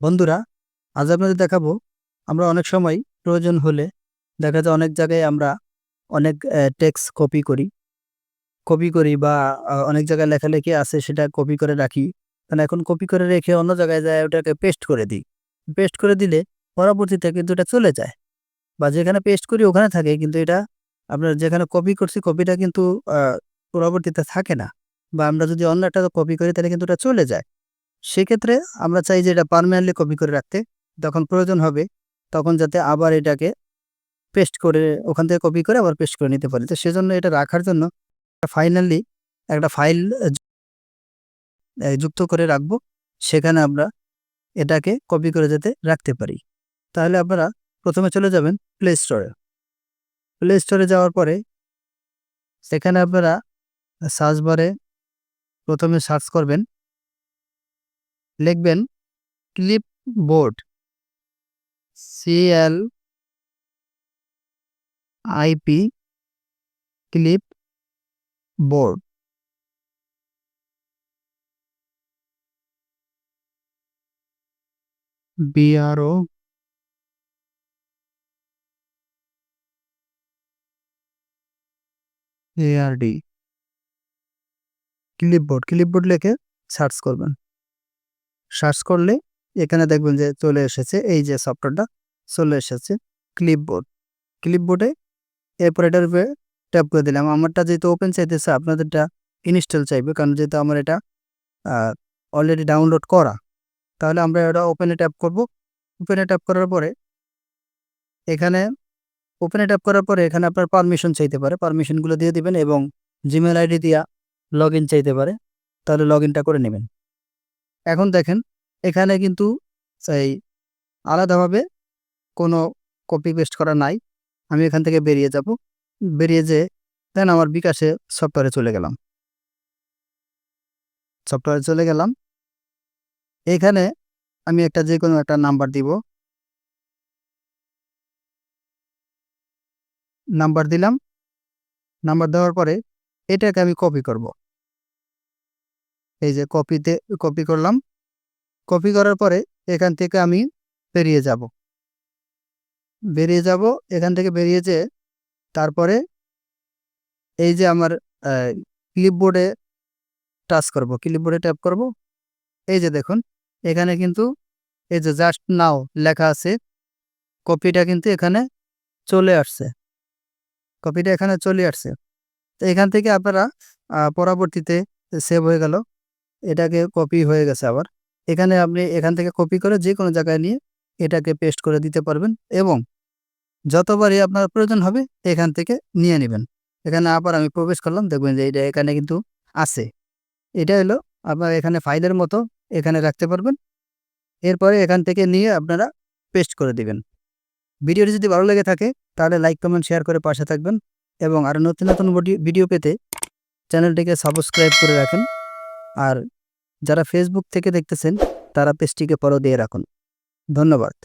বন্ধুরা, আজ আপনাদের দেখাবো আমরা অনেক সময় প্রয়োজন হলে দেখা যায় অনেক জায়গায় আমরা অনেক টেক্সট কপি করি বা অনেক জায়গায় লেখালেখি আছে সেটা কপি করে রাখি। কারণ এখন কপি করে রেখে অন্য জায়গায় যায় ওটাকে পেস্ট করে দিই। পেস্ট করে দিলে পরবর্তীতে কিন্তু এটা চলে যায় বা যেখানে পেস্ট করি ওখানে থাকে, কিন্তু এটা আপনার যেখানে কপি করছি কপিটা কিন্তু আ পরবর্তীতে থাকে না। বা আমরা যদি অন্য একটা কপি করি তাহলে কিন্তু এটা চলে যায়। সেক্ষেত্রে আমরা চাই যে এটা পার্মানেন্টলি কপি করে রাখতে। যখন প্রয়োজন হবে তখন যাতে আবার এটাকে পেস্ট করে ওখান থেকে কপি করে আবার পেস্ট করে নিতে পারি। তো সেজন্য এটা রাখার জন্য ফাইনালি একটা ফাইল যুক্ত করে রাখবো। সেখানে আমরা এটাকে কপি করে যাতে রাখতে পারি। তাহলে আপনারা ১ম এ চলে যাবেন প্লে স্টোরে। প্লে স্টোরে যাওয়ার পরে সেখানে আপনারা সার্চ বারে ১ম এ সার্চ করবেন, লিখবেন clipboard, CLIP clipboard. BROARD clipboard লিখে সার্চ করবেন। সার্চ করলে এখানে দেখবেন যে চলে এসেছে, এই যে সফটওয়্যারটা চলে এসেছে ক্লিপবোর্ডে। এরপর এটার উপরে ট্যাপ করে দিলাম। আমারটা যেহেতু ওপেন চাইতেছে, আপনাদেরটা ইনস্টল চাইবে, কারণ যেহেতু আমার এটা অলরেডি ডাউনলোড করা। তাহলে আমরা এটা ওপেনে ট্যাপ করব। ওপেনে ট্যাপ করার পরে এখানে এখানে আপনার পারমিশন চাইতে পারে। পারমিশনগুলো দিয়ে দিবেন এবং জিমেইল আইডি দিয়া লগইন চাইতে পারে। তাহলে লগইনটা করে নেবেন। এখন দেখেন এখানে কিন্তু এই আলাদাভাবে কোনো কপি পেস্ট করা নাই। আমি এখান থেকে বেরিয়ে যাব। বেরিয়ে যেয়ে দেন আমার বিকাশে সফটওয়্যারে চলে গেলাম। এখানে আমি একটা যেকোনো একটা নাম্বার দিব। নাম্বার দিলাম। নাম্বার দেওয়ার পরে এটাকে আমি কপি করব। এই যে কপি করলাম। কপি করার পরে এখান থেকে আমি বেরিয়ে যাব। এখান থেকে বেরিয়ে যেয়ে তারপরে এই যে আমার আ ক্লিপবোর্ডে ক্লিপবোর্ডে ট্যাপ করব। এই যে দেখুন এখানে কিন্তু এই যে জাস্ট নাও লেখা আছে, কপিটা কিন্তু এখানে চলে আসছে। তো এখান থেকে আপনারা পরবর্তীতে সেভ হয়ে গেল। এটাকে কপি হয়ে গেছে আবার। আপনি এখান থেকে কপি করে যেকোনো জায়গায় নিয়ে এটাকে পেস্ট করে দিতে পারবেন এবং যতবারই আপনার প্রয়োজন হবে এখান থেকে নিয়ে নিবেন। এখানে আবার আমি প্রবেশ করলাম, দেখবেন যে এটা এখানে কিন্তু আছে। এটা হলো আপনার এখানে ফাইলের মতো এখানে রাখতে পারবেন। এরপরে এখান থেকে নিয়ে আপনারা পেস্ট করে দিবেন। ভিডিওটি যদি ভালো লেগে থাকে তাহলে লাইক, কমেন্ট, শেয়ার করে পাশে থাকবেন এবং আরো নতুন ভিডিও পেতে চ্যানেলটিকে সাবস্ক্রাইব করে রাখুন। আর যারা ফেসবুক থেকে দেখতেছেন তারা পেজটিকে ফলো দিয়ে রাখুন। ধন্যবাদ।